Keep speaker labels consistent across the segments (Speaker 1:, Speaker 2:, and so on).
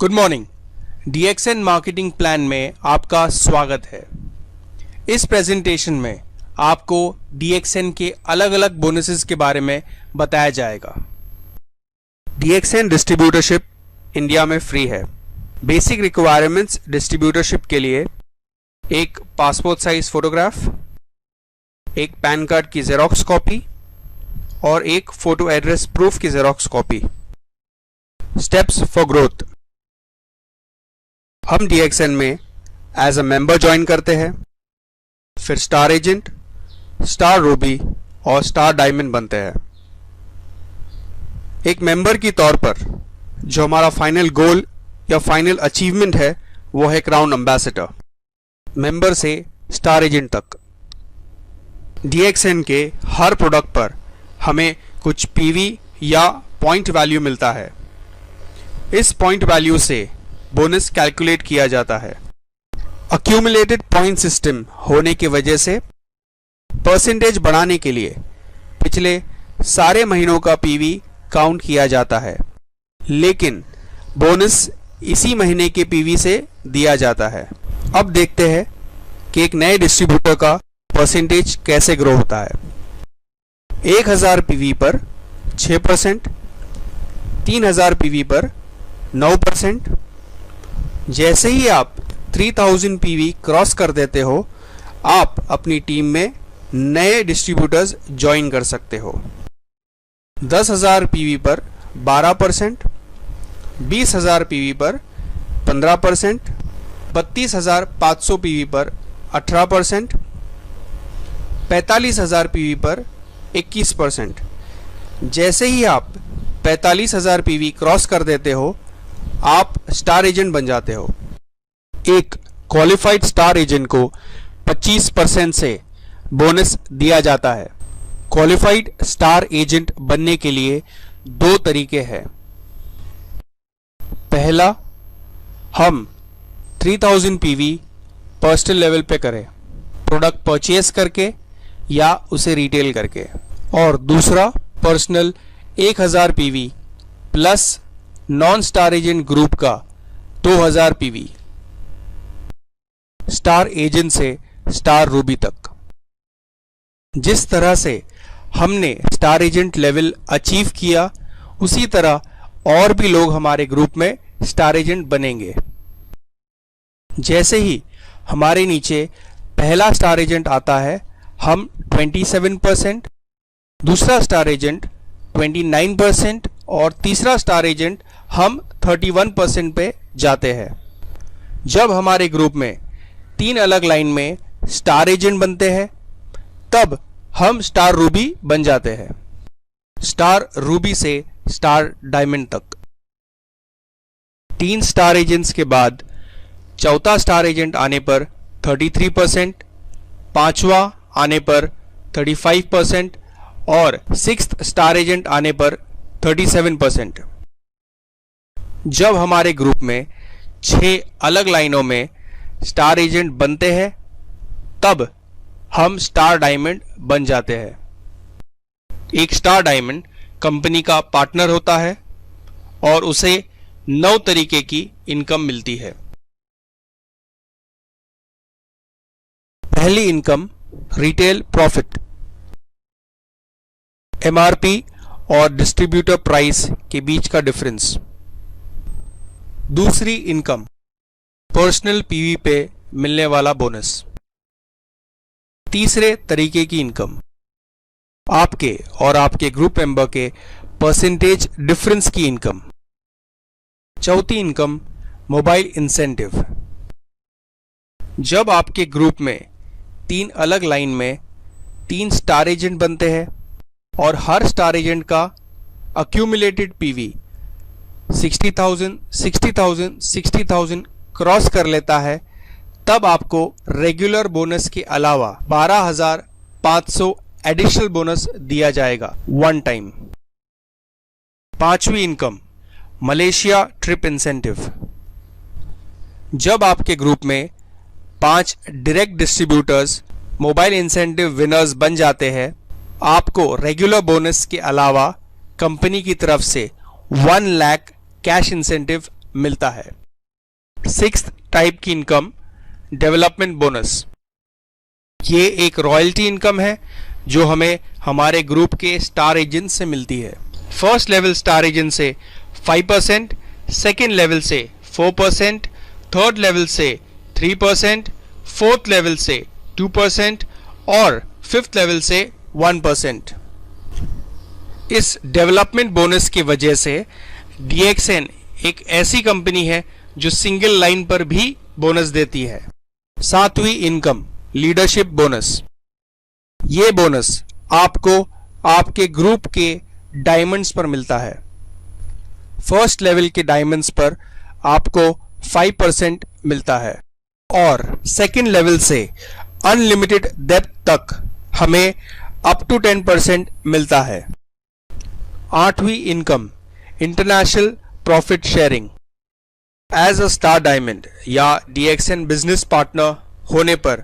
Speaker 1: Good morning. DXN marketing plan में आपका स्वागत है। इस प्रेजेंटेशन में आपको DXN के अलग अलग बोनसेस के बारे में बताया जाएगा। DXN डिस्ट्रीब्यूटरशिप इंडिया में फ्री है। बेसिक रिक्वायरमेंट्स डिस्ट्रीब्यूटरशिप के लिए एक पासपोर्ट साइज फोटोग्राफ, एक पैन कार्ड की जेरोक्स कॉपी और एक फोटो एड्रेस प्रूफ की xerox copy. Steps for growth. हम DXN में एज अ मेंबर ज्वाइन करते हैं, फिर स्टार एजेंट, स्टार रूबी और स्टार डायमंड बनते हैं। एक मेंबर की तौर पर जो हमारा फाइनल गोल या फाइनल अचीवमेंट है वो है क्राउन एम्बेसडर। मेंबर से स्टार एजेंट तक DXN के हर प्रोडक्ट पर हमें कुछ PV या पॉइंट वैल्यू मिलता है। इस पॉइंट वैल्यू से बोनस कैलकुलेट किया जाता है। अक्यूमुलेटेड पॉइंट सिस्टम होने की वजह से परसेंटेज बढ़ाने के लिए पिछले सारे महीनों का PV काउंट किया जाता है, लेकिन बोनस इसी महीने के PV से दिया जाता है। अब देखते हैं कि एक नए डिस्ट्रीब्यूटर का परसेंटेज कैसे ग्रो होता है। 1000 PV पर 6%, 3000 PV पर 9%। जैसे ही आप 3000 PV क्रॉस कर देते हो, आप अपनी टीम में नए डिस्ट्रीब्यूटर्स ज्वाइन कर सकते हो। 10,000 PV पर 12%, 20,000 PV पर 15%, 32,500 PV पर 18%, 45,000 PV पर 21%। जैसे ही आप 45,000 PV क्रॉस कर देते हो, आप स्टार एजेंट बन जाते हो। एक क्वालिफाइड स्टार एजेंट को 25% से बोनस दिया जाता है। क्वालिफाइड स्टार एजेंट बनने के लिए दो तरीके हैं। पहला, हम 3000 PV पर्सनल लेवल पे करें, प्रोडक्ट परचेज करके या उसे रिटेल करके। और दूसरा, personal 1000 PV plus non star agent group का 2000 PV, स्टार एजेंट से स्टार रूबी तक। जिस तरह से हमने स्टार एजेंट लेवल अचीव किया, उसी तरह और भी लोग हमारे ग्रुप में स्टार एजेंट बनेंगे। जैसे ही हमारे नीचे पहला स्टार एजेंट आता है, हम 27%, दूसरा स्टार एजेंट 29% और तीसरा स्टार एजेंट हम 31% पे जाते हैं। जब हमारे ग्रुप में 3 अलग लाइन में स्टार एजेंट बनते हैं, तब हम स्टार रूबी बन जाते हैं। स्टार रूबी से स्टार डायमंड तक। 3 स्टार एजेंट्स के बाद चौथा स्टार एजेंट आने पर 33%, पांचवा आने पर 35% और 6th स्टार एजेंट आने पर 37%। जब हमारे ग्रुप में 6 अलग लाइनों में स्टार एजेंट बनते हैं, तब हम स्टार डायमंड बन जाते हैं। एक स्टार डायमंड कंपनी का पार्टनर होता है और उसे 9 तरीके की इनकम मिलती है। पहली इनकम, रिटेल प्रॉफिट, MRP और डिस्ट्रीब्यूटर प्राइस के बीच का डिफरेंस। दूसरी इनकम, पर्सनल PV पे मिलने वाला बोनस। तीसरे तरीके की इनकम, आपके और आपके ग्रुप मेंबर के परसेंटेज डिफरेंस की इनकम। चौथी इनकम, मोबाइल इंसेंटिव। जब आपके ग्रुप में 3 अलग लाइन में 3 स्टार एजेंट बनते हैं और हर स्टार एजेंट का अक्यूमुलेटेड PV 60,000, 60,000, 60,000 क्रॉस कर लेता है, तब आपको रेगुलर बोनस के अलावा 12,500 एडिशनल बोनस दिया जाएगा वन टाइम। पांचवी इनकम, मलेशिया ट्रिप इंसेंटिव। जब आपके ग्रुप में 5 direct distributors mobile incentive winners बन जाते हैं, आपको रेगुलर बोनस के अलावा कंपनी की तरफ से 1 लाख कैश इंसेंटिव मिलता है। सिक्स्थ टाइप की इनकम डेवलपमेंट बोनस। ये एक रॉयल्टी इनकम है जो हमें हमारे ग्रुप के स्टार एजेंट से मिलती है। फर्स्ट लेवल स्टार एजेंट से 5%, सेकेंड लेवल से 4%, थर्ड लेवल से 3%, फोर्थ लेवल से 2% और फिफ्थ लेवल से 1%। इस डेवलपमेंट बोनस की वजह से DXN एक ऐसी कंपनी है जो सिंगल लाइन पर भी बोनस देती है। सातवीं इनकम लीडरशिप बोनस। ये बोनस आपको आपके ग्रुप के डायमंड्स पर मिलता है। फर्स्ट लेवल के डायमंड्स पर आपको 5% मिलता है और सेकेंड लेवल से अनलिमिटेड डेप्थ तक हमें अप टू 10% मिलता है। आठवीं income international profit sharing. As a star diamond या DXN बिजनेस पार्टनर होने पर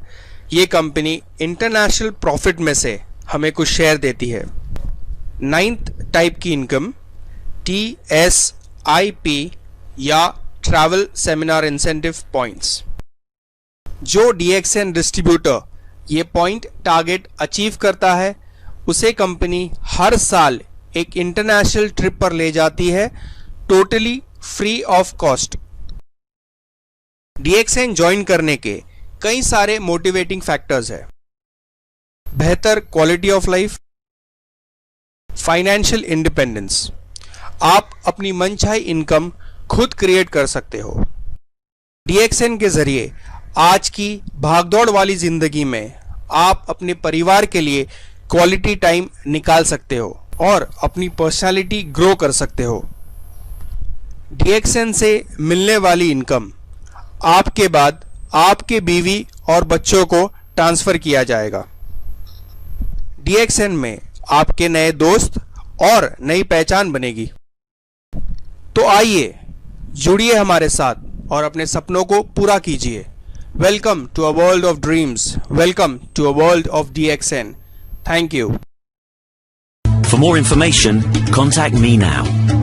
Speaker 1: यह कंपनी इंटरनेशनल प्रॉफिट में से हमें कुछ शेयर देती है। नाइन्थ टाइप की इनकम TSIP या ट्रैवल सेमिनार इंसेंटिव पॉइंट्स। जो DXN डिस्ट्रीब्यूटर ये पॉइंट टारगेट अचीव करता है उसे कंपनी हर साल एक इंटरनेशनल ट्रिप पर ले जाती है, totally free of cost. DXN join करने के कई सारे मोटिवेटिंग फैक्टर्स है। बेहतर quality of life, financial independence. आप अपनी मनचाही इनकम खुद क्रिएट कर सकते हो। DXN के जरिए आज की भागदौड़ वाली जिंदगी में आप अपने परिवार के लिए क्वालिटी टाइम निकाल सकते हो और अपनी पर्सनालिटी ग्रो कर सकते हो। DXN से मिलने वाली इनकम आपके बाद आपके बीवी और बच्चों को ट्रांसफर किया जाएगा। DXN में आपके नए दोस्त और नई पहचान बनेगी। तो आइए जुड़िए हमारे साथ और अपने सपनों को पूरा कीजिए। Welcome to a world of dreams, welcome to a world of DXN। Thank you.
Speaker 2: For more information, contact me now.